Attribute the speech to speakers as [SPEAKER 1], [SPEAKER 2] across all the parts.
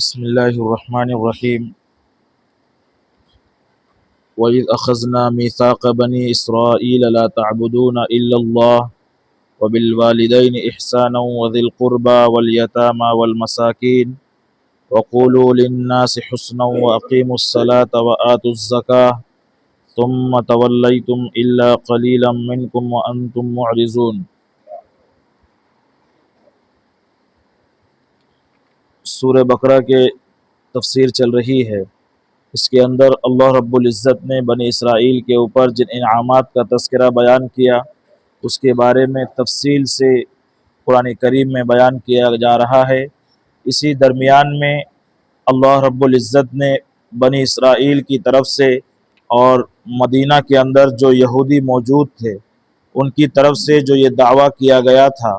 [SPEAKER 1] بسم الله الرحمن الرحيم. وإذ أخذنا ميثاق بني إسرائيل لا تعبدون إلا الله وبالوالدين إحسانا وذي القربى واليتامى والمساكين وقولوا للناس حسنا وأقيموا الصلاة وآتوا الزكاة ثم توليتم إلا قليلا منكم وأنتم معرضون. سورہ بقرہ کے تفسیر چل رہی ہے. اس کے اندر اللہ رب العزت نے بنی اسرائیل کے اوپر جن انعامات کا تذکرہ بیان کیا اس کے بارے میں تفصیل سے قرآن کریم میں بیان کیا جا رہا ہے. اسی درمیان میں اللہ رب العزت نے بنی اسرائیل کی طرف سے اور مدینہ کے اندر جو یہودی موجود تھے ان کی طرف سے جو یہ دعویٰ کیا گیا تھا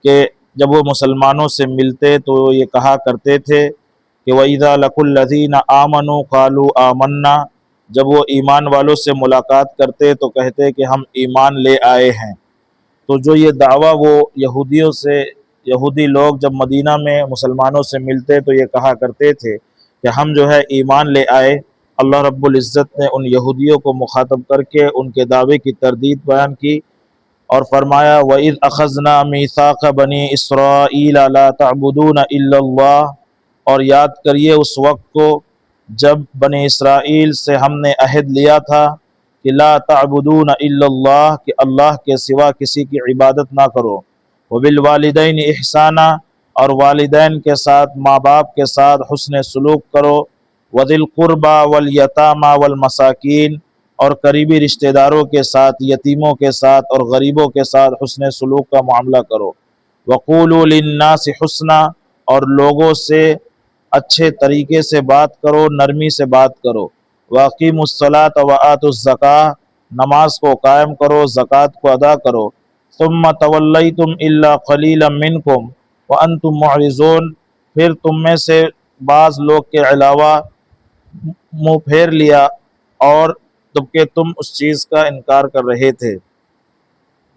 [SPEAKER 1] کہ جب وہ مسلمانوں سے ملتے تو یہ کہا کرتے تھے کہ وَإِذَا لَقُوا الَّذِينَ آمَنُوا قَالُوا آمَنَّا، جب وہ ایمان والوں سے ملاقات کرتے تو کہتے کہ ہم ایمان لے آئے ہیں. تو جو یہ دعویٰ وہ یہودی لوگ جب مدینہ میں مسلمانوں سے ملتے تو یہ کہا کرتے تھے کہ ہم جو ہے ایمان لے آئے. اللہ رب العزت نے ان یہودیوں کو مخاطب کر کے ان کے دعوے کی تردید بیان کی اور فرمایا وَإِذْ أَخَذْنَا مِيثَاقَ بَنِي إِسْرَائِيلَ لَا تَعْبُدُونَ إِلَّا اللَّهَ، اور یاد کریے اس وقت کو جب بنی اسرائیل سے ہم نے عہد لیا تھا کہ لا تعبدون الا اللہ، کہ اللہ کے سوا کسی کی عبادت نہ کرو. وبالوالدین احسانا، اور والدین کے ساتھ ماں باپ کے ساتھ حسن سلوک کرو. وذی القربى والیتامى والمساکین، اور قریبی رشتہ داروں کے ساتھ، یتیموں کے ساتھ اور غریبوں کے ساتھ حسن سلوک کا معاملہ کرو. وقولوا للناس حسنا، اور لوگوں سے اچھے طریقے سے بات کرو، نرمی سے بات کرو. واقیموا الصلاۃ وآتوا الزکاۃ، نماز کو قائم کرو، زکوٰۃ کو ادا کرو. ثم تولیتم الا قلیلا منکم وانتم معرضون، پھر تم میں سے بعض لوگ کے علاوہ منہ پھیر لیا اور جبکہ تم اس چیز کا انکار کر رہے تھے.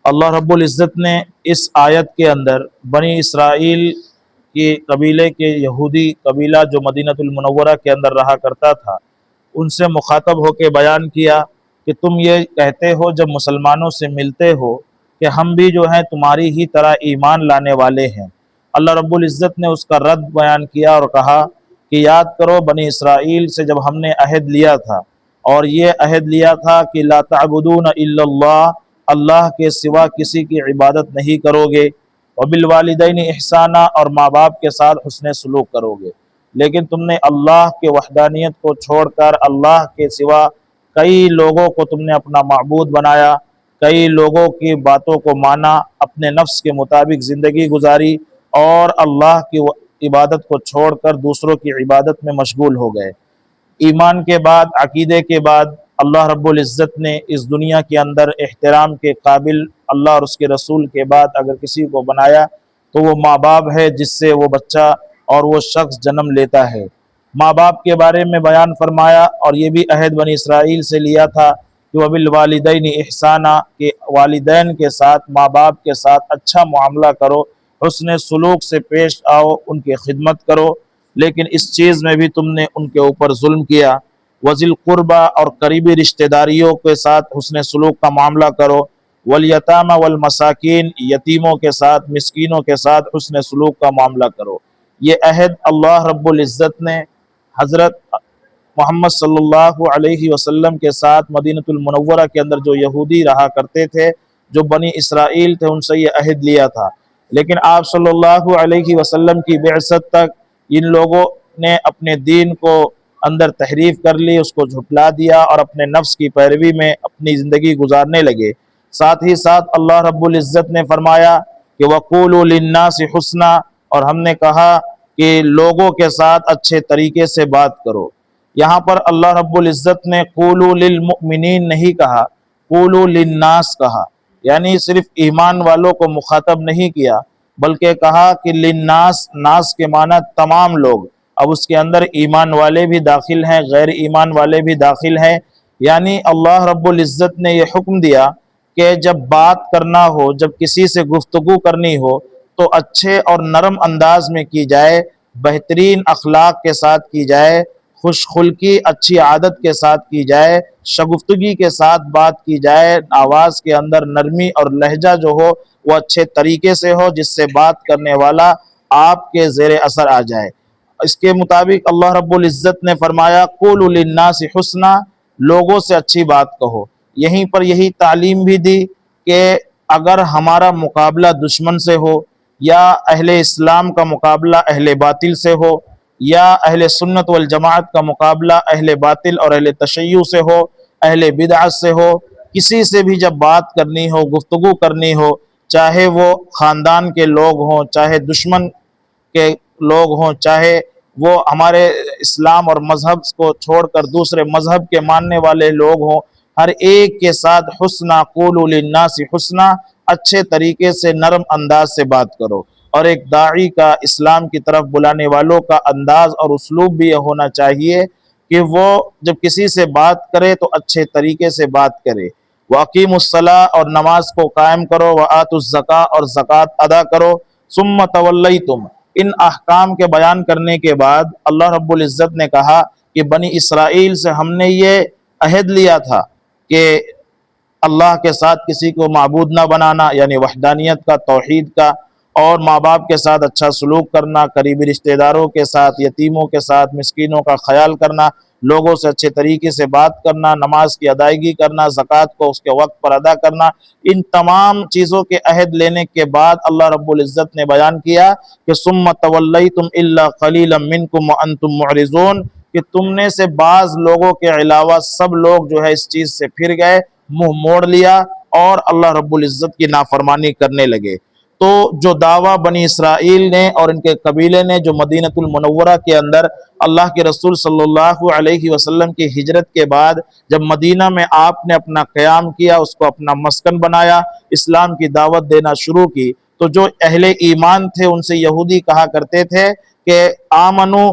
[SPEAKER 1] اللہ رب العزت نے اس آیت کے اندر بنی اسرائیل کی قبیلے کے یہودی قبیلہ جو مدینہ المنورہ کے اندر رہا کرتا تھا ان سے مخاطب ہو کے بیان کیا کہ تم یہ کہتے ہو جب مسلمانوں سے ملتے ہو کہ ہم بھی جو ہیں تمہاری ہی طرح ایمان لانے والے ہیں. اللہ رب العزت نے اس کا رد بیان کیا اور کہا کہ یاد کرو بنی اسرائیل سے جب ہم نے عہد لیا تھا اور یہ عہد لیا تھا کہ لا تعبدون الا اللہ، اللہ کے سوا کسی کی عبادت نہیں کرو گے. وبالوالدین احسانا، اور ماں باپ کے ساتھ حسن سلوک کرو گے. لیکن تم نے اللہ کے وحدانیت کو چھوڑ کر اللہ کے سوا کئی لوگوں کو تم نے اپنا معبود بنایا، کئی لوگوں کی باتوں کو مانا، اپنے نفس کے مطابق زندگی گزاری اور اللہ کی عبادت کو چھوڑ کر دوسروں کی عبادت میں مشغول ہو گئے. ایمان کے بعد، عقیدے کے بعد اللہ رب العزت نے اس دنیا کے اندر احترام کے قابل اللہ اور اس کے رسول کے بعد اگر کسی کو بنایا تو وہ ماں باپ ہے جس سے وہ بچہ اور وہ شخص جنم لیتا ہے. ماں باپ کے بارے میں بیان فرمایا اور یہ بھی عہد بنی اسرائیل سے لیا تھا کہ وبالوالدین احسانا، کہ والدین کے ساتھ ماں باپ کے ساتھ اچھا معاملہ کرو، حسن سلوک سے پیش آؤ، ان کی خدمت کرو. لیکن اس چیز میں بھی تم نے ان کے اوپر ظلم کیا. وذی القربى، اور قریبی رشتہ داریوں کے ساتھ حسن سلوک کا معاملہ کرو. والیتامى والمساکین، یتیموں کے ساتھ، مسکینوں کے ساتھ حسن سلوک کا معاملہ کرو. یہ عہد اللہ رب العزت نے حضرت محمد صلی اللہ علیہ وسلم کے ساتھ مدینہ المنورہ کے اندر جو یہودی رہا کرتے تھے، جو بنی اسرائیل تھے، ان سے یہ عہد لیا تھا. لیکن آپ صلی اللہ علیہ وسلم کی بعثت تک ان لوگوں نے اپنے دین کو اندر تحریف کر لی، اس کو جھٹلا دیا اور اپنے نفس کی پیروی میں اپنی زندگی گزارنے لگے. ساتھ ہی ساتھ اللہ رب العزت نے فرمایا کہ وَقُولُوا لِلنَّاسِ حُسْنًا، اور ہم نے کہا کہ لوگوں کے ساتھ اچھے طریقے سے بات کرو. یہاں پر اللہ رب العزت نے قولوا للمؤمنین نہیں کہا، قولوا للناس کہا، یعنی صرف ایمان والوں کو مخاطب نہیں کیا بلکہ کہا کہ للناس، ناس کے معنی تمام لوگ. اب اس کے اندر ایمان والے بھی داخل ہیں، غیر ایمان والے بھی داخل ہیں. یعنی اللہ رب العزت نے یہ حکم دیا کہ جب بات کرنا ہو، جب کسی سے گفتگو کرنی ہو تو اچھے اور نرم انداز میں کی جائے، بہترین اخلاق کے ساتھ کی جائے، خوش خلقی اچھی عادت کے ساتھ کی جائے، شگفتگی کے ساتھ بات کی جائے، آواز کے اندر نرمی اور لہجہ جو ہو وہ اچھے طریقے سے ہو، جس سے بات کرنے والا آپ کے زیر اثر آ جائے۔ اس کے مطابق اللہ رب العزت نے فرمایا قولوا للناس حسنا، لوگوں سے اچھی بات کہو۔ یہیں پر یہی تعلیم بھی دی کہ اگر ہمارا مقابلہ دشمن سے ہو، یا اہل اسلام کا مقابلہ اہل باطل سے ہو، یا اہل سنت والجماعت کا مقابلہ اہل باطل اور اہل تشیع سے ہو، اہل بدعت سے ہو، کسی سے بھی جب بات کرنی ہو، گفتگو کرنی ہو، چاہے وہ خاندان کے لوگ ہوں، چاہے دشمن کے لوگ ہوں، چاہے وہ ہمارے اسلام اور مذہب کو چھوڑ کر دوسرے مذہب کے ماننے والے لوگ ہوں، ہر ایک کے ساتھ حسنا قولوا للناس حسنا، اچھے طریقے سے نرم انداز سے بات کرو۔ اور ایک داعی کا، اسلام کی طرف بلانے والوں کا انداز اور اسلوب بھی یہ ہونا چاہیے کہ وہ جب کسی سے بات کرے تو اچھے طریقے سے بات کرے۔ وَأَقِیمُوا الصَّلَاةَ، اور نماز کو قائم کرو، وَآتُوا الزَّکَاةَ، اور زکوٰۃ ادا کرو، ثُمَّ تَوَلَّیْتُمْ، ان احکام کے بیان کرنے کے بعد اللہ رب العزت نے کہا کہ بنی اسرائیل سے ہم نے یہ عہد لیا تھا کہ اللہ کے ساتھ کسی کو معبود نہ بنانا، یعنی وحدانیت کا، توحید کا، اور ماں باپ کے ساتھ اچھا سلوک کرنا، قریبی رشتہ داروں کے ساتھ، یتیموں کے ساتھ، مسکینوں کا خیال کرنا، لوگوں سے اچھے طریقے سے بات کرنا، نماز کی ادائیگی کرنا، زکوٰۃ کو اس کے وقت پر ادا کرنا۔ ان تمام چیزوں کے عہد لینے کے بعد اللہ رب العزت نے بیان کیا کہ ثم تولیتم الا قلیلا منکم وانتم معرضون، کہ تم نے سے بعض لوگوں کے علاوہ سب لوگ جو ہے اس چیز سے پھر گئے، منہ موڑ لیا اور اللہ رب العزت کی نافرمانی کرنے لگے۔ تو جو دعویٰ بنی اسرائیل نے اور ان کے قبیلے نے جو مدینۃ المنورہ کے اندر اللہ کے رسول صلی اللہ علیہ وسلم کی ہجرت کے بعد جب مدینہ میں آپ نے اپنا قیام کیا، اس کو اپنا مسکن بنایا، اسلام کی دعوت دینا شروع کی، تو جو اہل ایمان تھے ان سے یہودی کہا کرتے تھے کہ آمنو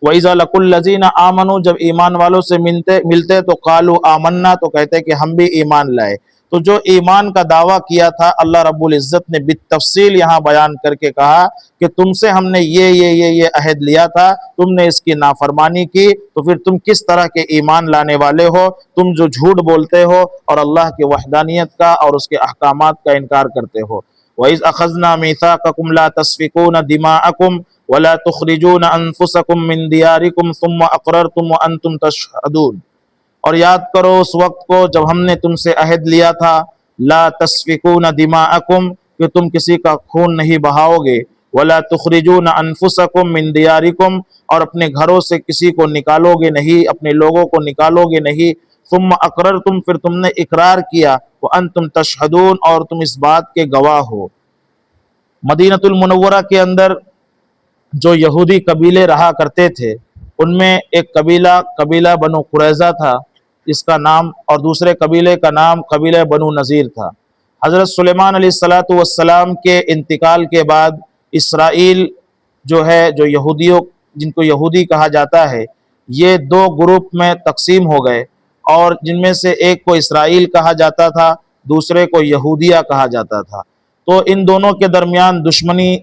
[SPEAKER 1] وَإِذَا لَقُوا الَّذِينَ آمَنُوا، جب ایمان والوں سے ملتے تو قالوا آمنا، تو کہتے کہ ہم بھی ایمان لائے۔ تو جو ایمان کا دعویٰ کیا تھا اللہ رب العزت نے بالتفصیل یہاں بیان کر کے کہا کہ تم سے ہم نے یہ عہد لیا تھا، تم نے اس کی نافرمانی کی، تو پھر تم کس طرح کے ایمان لانے والے ہو؟ تم جو جھوٹ بولتے ہو اور اللہ کی وحدانیت کا اور اس کے احکامات کا انکار کرتے ہو۔ وَإِذْ أَخَذْنَا مِيثَاقَكُمْ لَا تَسْفِكُونَ دِمَاءَكُمْ وَلَا تُخْرِجُونَ أَنفُسَكُمْ مِنْ دِيَارِكُمْ ثُمَّ أَقْرَرْتُمْ وَأَنْتُمْ تَشْهَدُونَ، اور یاد کرو اس وقت کو جب ہم نے تم سے عہد لیا تھا لا تسفکون دماءکم، کہ تم کسی کا خون نہیں بہاؤ گے، ولا تخرجون انفسکم من دیارکم، اور اپنے گھروں سے کسی کو نکالو گے نہیں، اپنے لوگوں کو نکالو گے نہیں، ثم اقررتم، پھر تم نے اقرار کیا، وانتم تشہدون، اور تم اس بات کے گواہ ہو۔ مدینۃ المنورہ کے اندر جو یہودی قبیلے رہا کرتے تھے ان میں ایک قبیلہ بنو قریظہ تھا، اس کا نام، اور دوسرے قبیلے کا نام قبیلہ بنو نذیر تھا۔ حضرت سلیمان علیہ السلام کے انتقال کے بعد اسرائیل جو ہے، جو یہودیوں جن کو یہودی کہا جاتا ہے، یہ دو گروپ میں تقسیم ہو گئے، اور جن میں سے ایک کو اسرائیل کہا جاتا تھا، دوسرے کو یہودیہ کہا جاتا تھا۔ تو ان دونوں کے درمیان دشمنی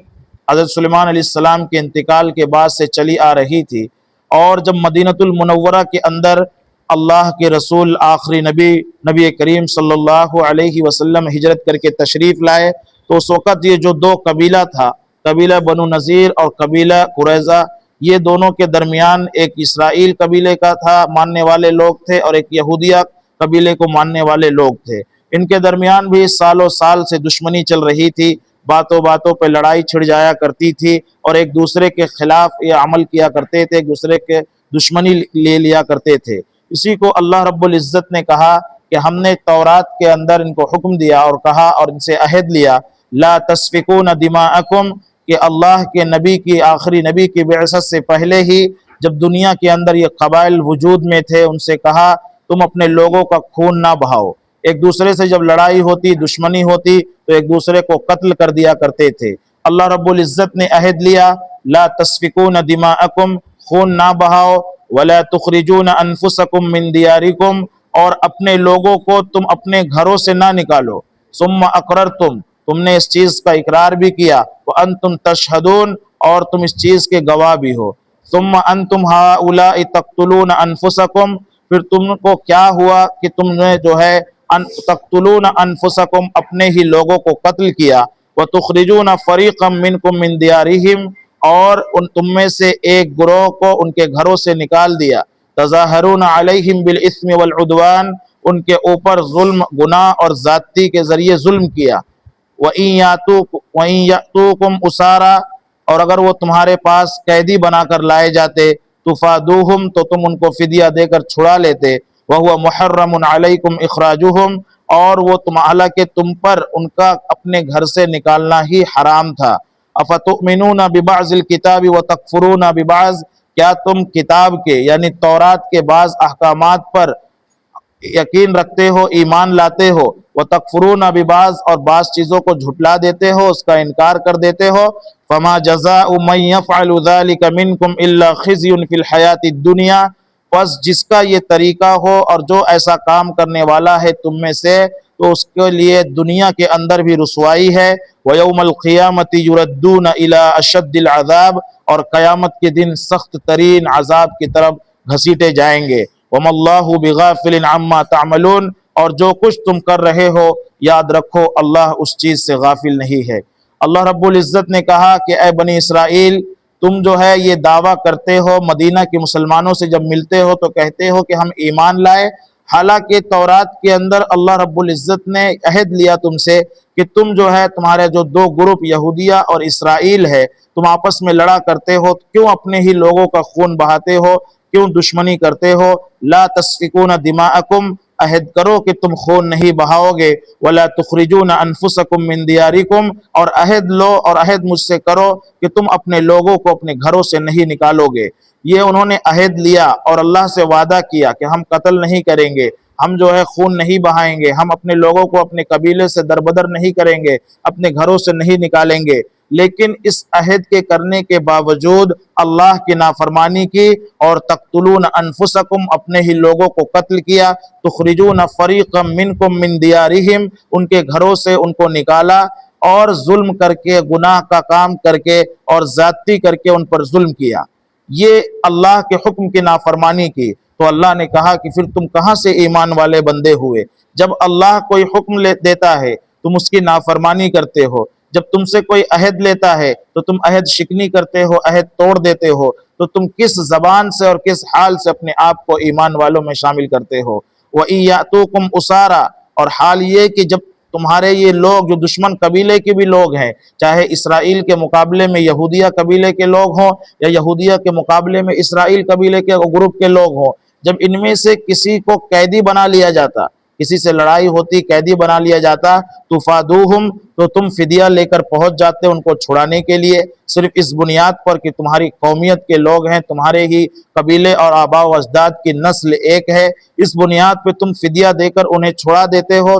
[SPEAKER 1] حضرت سلیمان علیہ السلام کے انتقال کے بعد سے چلی آ رہی تھی، اور جب مدینۃ المنورہ کے اندر اللہ کے رسول آخری نبی کریم صلی اللہ علیہ وسلم ہجرت کر کے تشریف لائے، تو اس وقت یہ جو دو قبیلہ تھا، قبیلہ بنو نذیر اور قبیلہ قریظہ، یہ دونوں کے درمیان ایک اسرائیل قبیلے کا تھا، ماننے والے لوگ تھے، اور ایک یہودیہ قبیلے کو ماننے والے لوگ تھے۔ ان کے درمیان بھی سالوں سال سے دشمنی چل رہی تھی، باتوں باتوں پہ لڑائی چھڑ جایا کرتی تھی، اور ایک دوسرے کے خلاف یہ عمل کیا کرتے تھے، ایک دوسرے کے دشمنی لے لیا کرتے تھے۔ اسی کو اللہ رب العزت نے کہا کہ ہم نے تورات کے اندر ان کو حکم دیا اور کہا اور ان سے عہد لیا لا تسفکون دماءکم، کہ اللہ کے نبی کی، آخری نبی کی بعثت سے پہلے ہی جب دنیا کے اندر یہ قبائل وجود میں تھے، ان سے کہا تم اپنے لوگوں کا خون نہ بہاؤ۔ ایک دوسرے سے جب لڑائی ہوتی، دشمنی ہوتی، تو ایک دوسرے کو قتل کر دیا کرتے تھے۔ اللہ رب العزت نے عہد لیا لا تسفکون دماءکم، خون نہ بہاؤ، ولا تخرجون انفسکم من دیارکم، اور اپنے لوگوں کو تم اپنے گھروں سے نہ نکالو، ثم اقررتم، تم نے اس چیز کا اقرار بھی کیا، وانتم تشہدون، اور تم اس چیز کے گواہ بھی ہو۔ ثم انتم ہؤلاء تقتلون انفسکم، پھر تم کو کیا ہوا کہ تم نے جو ہے تقتلون انفسکم اپنے ہی لوگوں کو قتل کیا، وتخرجون فریقا منکم من دیارہم، اور تم میں سے ایک گروہ کو ان کے گھروں سے نکال دیا، تظاہرون علیہم بالاثم والعدوان، ان کے اوپر ظلم، گناہ اور زیادتی کے ذریعے ظلم کیا، وَإِن يَأْتُوكُمْ أُسَارَىٰ، اور اگر وہ تمہارے پاس قیدی بنا کر لائے جاتے، تفادوہم، تو تم ان کو فدیہ دے کر چھڑا لیتے، وَهُوَ مُحَرَّمٌ عَلَيْكُمْ إِخْرَاجُهُمْ، اور وہ حالانکہ تم پر ان کا اپنے گھر سے نکالنا ہی حرام تھا۔ أَفَتُؤْمِنُونَ بِبَعْضِ الْكِتَابِ وَتَكْفُرُونَ بِبَعْضٍ، کیا تم کتاب کے یعنی تورات کے بعض احکامات پر یقین رکھتے ہو، ایمان لاتے ہو، وَتَكْفُرُونَ بِبَعْضٍ، اور بعض چیزوں کو جھٹلا دیتے ہو، اس کا انکار کر دیتے ہو، فَمَا جَزَاءُ مَن يَفْعَلُ ذَلِكَ مِنكُمْ إِلَّا خِزْيٌ فِي الْحَيَاةِ الدُّنْيَا، پس جس کا یہ طریقہ ہو اور جو ایسا کام کرنے والا ہے تم میں سے، تو اس کے لیے دنیا کے اندر بھی رسوائی ہے، وَيَوْمَ الْقِيَامَةِ يُرَدُّونَ إِلَىٰ أَشَدِّ الْعَذَابِ، اور قیامت کے دن سخت ترین عذاب کی طرف گھسیٹے جائیں گے، وَمَا اللَّهُ بِغَافِلٍ عَمَّا تَعْمَلُونَ، اور جو کچھ تم کر رہے ہو یاد رکھو اللہ اس چیز سے غافل نہیں ہے۔ اللہ رب العزت نے کہا کہ اے بنی اسرائیل، تم جو ہے یہ دعویٰ کرتے ہو، مدینہ کے مسلمانوں سے جب ملتے ہو تو کہتے ہو کہ ہم ایمان لائے، حالانکہ تورات کے اندر اللہ رب العزت نے عہد لیا تم سے کہ تم جو ہے تمہارے جو دو گروپ یہودیہ اور اسرائیل ہے، تم آپس میں لڑا کرتے ہو، کیوں اپنے ہی لوگوں کا خون بہاتے ہو، کیوں دشمنی کرتے ہو، لا تسفکون دماءکم، عہد کرو کہ تم خون نہیں بہاؤ گے، ولا تخرجون انفسکم من دیارکم، اور عہد لو اور عہد مجھ سے کرو کہ تم اپنے لوگوں کو اپنے گھروں سے نہیں نکالو گے۔ یہ انہوں نے عہد لیا اور اللہ سے وعدہ کیا کہ ہم قتل نہیں کریں گے، ہم جو ہے خون نہیں بہائیں گے، ہم اپنے لوگوں کو اپنے قبیلے سے دربدر نہیں کریں گے، اپنے گھروں سے نہیں نکالیں گے، لیکن اس عہد کے کرنے کے باوجود اللہ کی نافرمانی کی اور تقتلون انفسکم، اپنے ہی لوگوں کو قتل کیا، تخرجون فریقا منکم من دیارہم، ان کے گھروں سے ان کو نکالا اور ظلم کر کے، گناہ کا کام کر کے اور زیادتی کر کے ان پر ظلم کیا، یہ اللہ کے حکم کی نافرمانی کی۔ تو اللہ نے کہا کہ پھر تم کہاں سے ایمان والے بندے ہوئے؟ جب اللہ کوئی حکم دیتا ہے تم اس کی نافرمانی کرتے ہو، جب تم سے کوئی عہد لیتا ہے تو تم عہد شکنی کرتے ہو، عہد توڑ دیتے ہو، تو تم کس زبان سے اور کس حال سے اپنے آپ کو ایمان والوں میں شامل کرتے ہو؟ وَإِن يَأْتُوكُمْ أُسَارَىٰ، اور حال یہ کہ جب تمہارے یہ لوگ جو دشمن قبیلے کے بھی لوگ ہیں، چاہے اسرائیل کے مقابلے میں یہودیہ قبیلے کے لوگ ہوں یا یہودیہ کے مقابلے میں اسرائیل قبیلے کے گروپ کے لوگ ہوں، جب ان میں سے کسی کو قیدی بنا لیا جاتا، کسی سے لڑائی ہوتی، قیدی بنا لیا جاتا، تفادوہم، تو تم فدیہ لے کر پہنچ جاتے ان کو چھڑانے کے لیے، صرف اس بنیاد پر کہ تمہاری قومیت کے لوگ ہیں، تمہارے ہی قبیلے اور آباء و اجداد کی نسل ایک ہے، اس بنیاد پہ تم فدیہ دے کر انہیں چھڑا دیتے ہو۔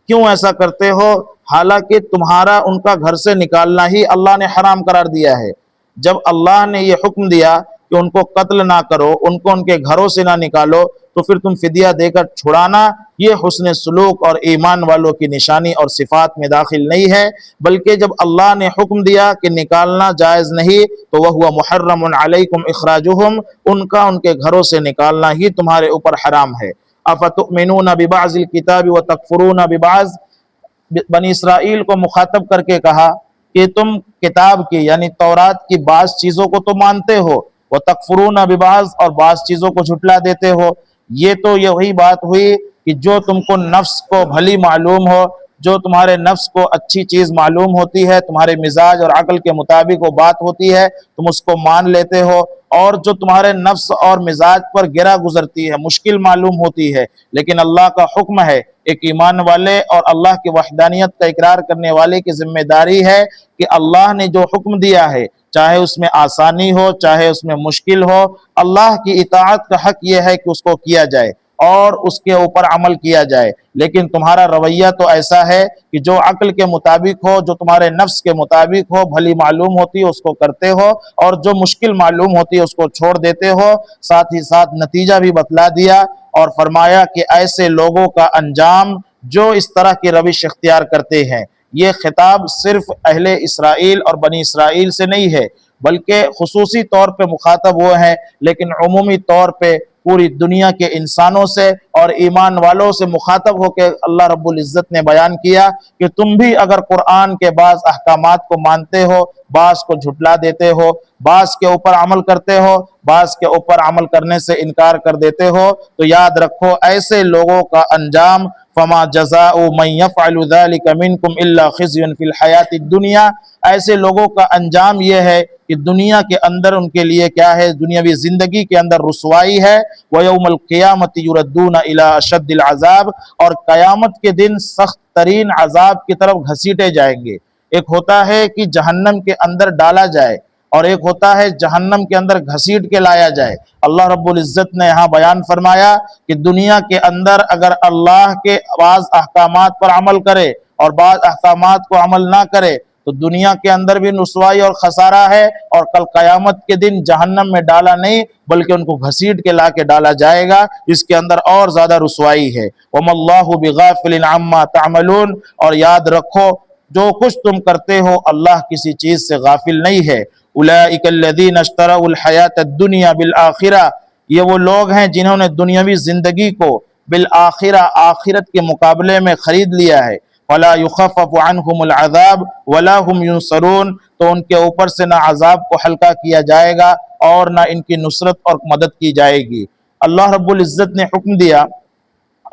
[SPEAKER 1] کیوں ایسا کرتے ہو؟ حالانکہ تمہارا ان کا گھر سے نکالنا ہی اللہ نے حرام قرار دیا ہے۔ جب اللہ نے یہ حکم دیا کہ ان کو قتل نہ کرو، ان کو ان کے گھروں سے نہ نکالو، تو پھر تم فدیہ دے کر چھڑانا یہ حسن سلوک اور ایمان والوں کی نشانی اور صفات میں داخل نہیں ہے، بلکہ جب اللہ نے حکم دیا کہ نکالنا جائز نہیں، تو وَهُوَ مُحَرَّمٌ عَلَيْكُمْ إِخْرَاجُهُمْ، ان کا ان کے گھروں سے نکالنا ہی تمہارے اوپر حرام ہے۔ أَفَتُؤْمِنُونَ بِبَعْضِ الْكِتَابِ وَتَكْفُرُونَ بِبَعْضٍ، بنی اسرائیل کو مخاطب کر کے کہا کہ تم کتاب کی یعنی تورات کی بعض چیزوں کو تو مانتے ہو، وَتَكْفُرُونَ بِبَعْضٍ، اور بعض چیزوں کو جھٹلا دیتے ہو۔ یہ تو یہی بات ہوئی کہ جو تم کو نفس کو بھلی معلوم ہو، جو تمہارے نفس کو اچھی چیز معلوم ہوتی ہے، تمہارے مزاج اور عقل کے مطابق وہ بات ہوتی ہے، تم اس کو مان لیتے ہو، اور جو تمہارے نفس اور مزاج پر گرا گزرتی ہے، مشکل معلوم ہوتی ہے، لیکن اللہ کا حکم ہے، ایک ایمان والے اور اللہ کی وحدانیت کا اقرار کرنے والے کی ذمہ داری ہے کہ اللہ نے جو حکم دیا ہے، چاہے اس میں آسانی ہو، چاہے اس میں مشکل ہو، اللہ کی اطاعت کا حق یہ ہے کہ اس کو کیا جائے اور اس کے اوپر عمل کیا جائے، لیکن تمہارا رویہ تو ایسا ہے کہ جو عقل کے مطابق ہو، جو تمہارے نفس کے مطابق ہو، بھلی معلوم ہوتی ہے اس کو کرتے ہو، اور جو مشکل معلوم ہوتی ہے اس کو چھوڑ دیتے ہو۔ ساتھ ہی ساتھ نتیجہ بھی بتلا دیا اور فرمایا کہ ایسے لوگوں کا انجام جو اس طرح کی روش اختیار کرتے ہیں، یہ خطاب صرف اہل اسرائیل اور بنی اسرائیل سے نہیں ہے بلکہ خصوصی طور پہ مخاطب وہ ہیں، لیکن عمومی طور پہ پوری دنیا کے انسانوں سے اور ایمان والوں سے مخاطب ہو کے اللہ رب العزت نے بیان کیا کہ تم بھی اگر قرآن کے بعض احکامات کو مانتے ہو، بعض کو جھٹلا دیتے ہو، بعض کے اوپر عمل کرتے ہو، بعض کے اوپر عمل کرنے سے انکار کر دیتے ہو، تو یاد رکھو ایسے لوگوں کا انجام فما جزاء من يفعل ذلك منكم الا خزي في الحیات الدنیا، ایسے لوگوں کا انجام یہ ہے کہ دنیا کے اندر ان کے لیے کیا ہے، دنیاوی زندگی کے اندر رسوائی ہے، وَيَوْمَ الْقِيَامَةِ يُرَدُّونَ إِلَىٰ أَشَدِّ الْعَذَابِ، اور قیامت کے دن سخت ترین عذاب کی طرف گھسیٹے جائیں گے۔ ایک ہوتا ہے کہ جہنم کے اندر ڈالا جائے، اور ایک ہوتا ہے جہنم کے اندر گھسیٹ کے لایا جائے۔ اللہ رب العزت نے یہاں بیان فرمایا کہ دنیا کے اندر اگر اللہ کے بعض احکامات پر عمل کرے اور بعض احکامات کو عمل نہ کرے تو دنیا کے اندر بھی رسوائی اور خسارہ ہے، اور کل قیامت کے دن جہنم میں ڈالا نہیں بلکہ ان کو گھسیٹ کے لا کے ڈالا جائے گا، اس کے اندر اور زیادہ رسوائی ہے۔ وَمَا اللَّهُ بِغَافِلٍ عَمَّا تَعْمَلُونَ، اور یاد رکھو جو کچھ تم کرتے ہو اللہ کسی چیز سے غافل نہیں ہے۔ أُولَٰئِكَ الَّذِينَ اشْتَرَوُا الْحَيَاةَ الدُّنْيَا بِالْآخِرَةِ، یہ وہ لوگ ہیں جنہوں نے دنیاوی زندگی کو بالآخرہ، آخرت کے مقابلے میں خرید لیا ہے۔ وَلَا يُخَفَّفُ عَنْهُمُ الْعَذَابُ وَلَا هُمْ يُنصَرُونَ، تو ان کے اوپر سے نہ عذاب کو ہلکا کیا جائے گا اور نہ ان کی نصرت اور مدد کی جائے گی۔ اللہ رب العزت نے حکم دیا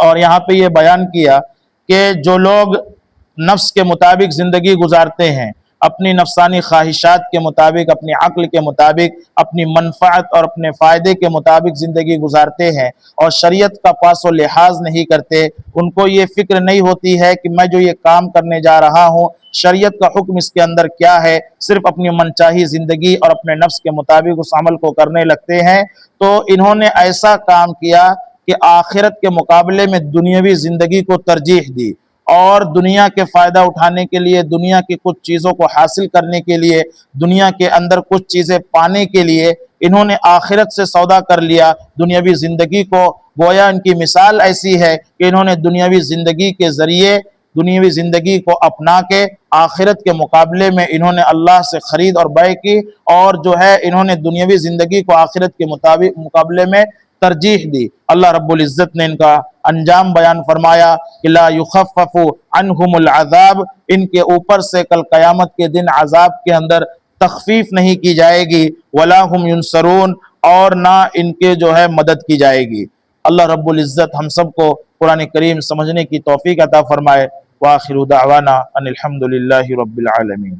[SPEAKER 1] اور یہاں پہ یہ بیان کیا کہ جو لوگ نفس کے مطابق زندگی گزارتے ہیں، اپنی نفسانی خواہشات کے مطابق، اپنی عقل کے مطابق، اپنی منفعت اور اپنے فائدے کے مطابق زندگی گزارتے ہیں اور شریعت کا پاس و لحاظ نہیں کرتے، ان کو یہ فکر نہیں ہوتی ہے کہ میں جو یہ کام کرنے جا رہا ہوں شریعت کا حکم اس کے اندر کیا ہے، صرف اپنی منچاہی زندگی اور اپنے نفس کے مطابق اس عمل کو کرنے لگتے ہیں، تو انہوں نے ایسا کام کیا کہ آخرت کے مقابلے میں دنیاوی زندگی کو ترجیح دی، اور دنیا کے فائدہ اٹھانے کے لیے، دنیا کی کچھ چیزوں کو حاصل کرنے کے لیے، دنیا کے اندر کچھ چیزیں پانے کے لیے انہوں نے آخرت سے سودا کر لیا دنیاوی زندگی کو۔ گویا ان کی مثال ایسی ہے کہ انہوں نے دنیاوی زندگی کے ذریعے دنیاوی زندگی کو اپنا کے آخرت کے مقابلے میں انہوں نے اللہ سے خرید اور بیع کی، اور جو ہے انہوں نے دنیاوی زندگی کو آخرت کے مقابلے میں ترجیح دی۔ اللہ رب العزت نے ان کا انجام بیان فرمایا کہ لا یخفف عنہم العذاب، ان کے اوپر سے کل قیامت کے دن عذاب کے اندر تخفیف نہیں کی جائے گی، ولا هم ینصرون، اور نہ ان کے جو ہے مدد کی جائے گی۔ اللہ رب العزت ہم سب کو قرآن کریم سمجھنے کی توفیق عطا فرمائے۔ وآخر دعوانا ان الحمد للہ رب العالمین۔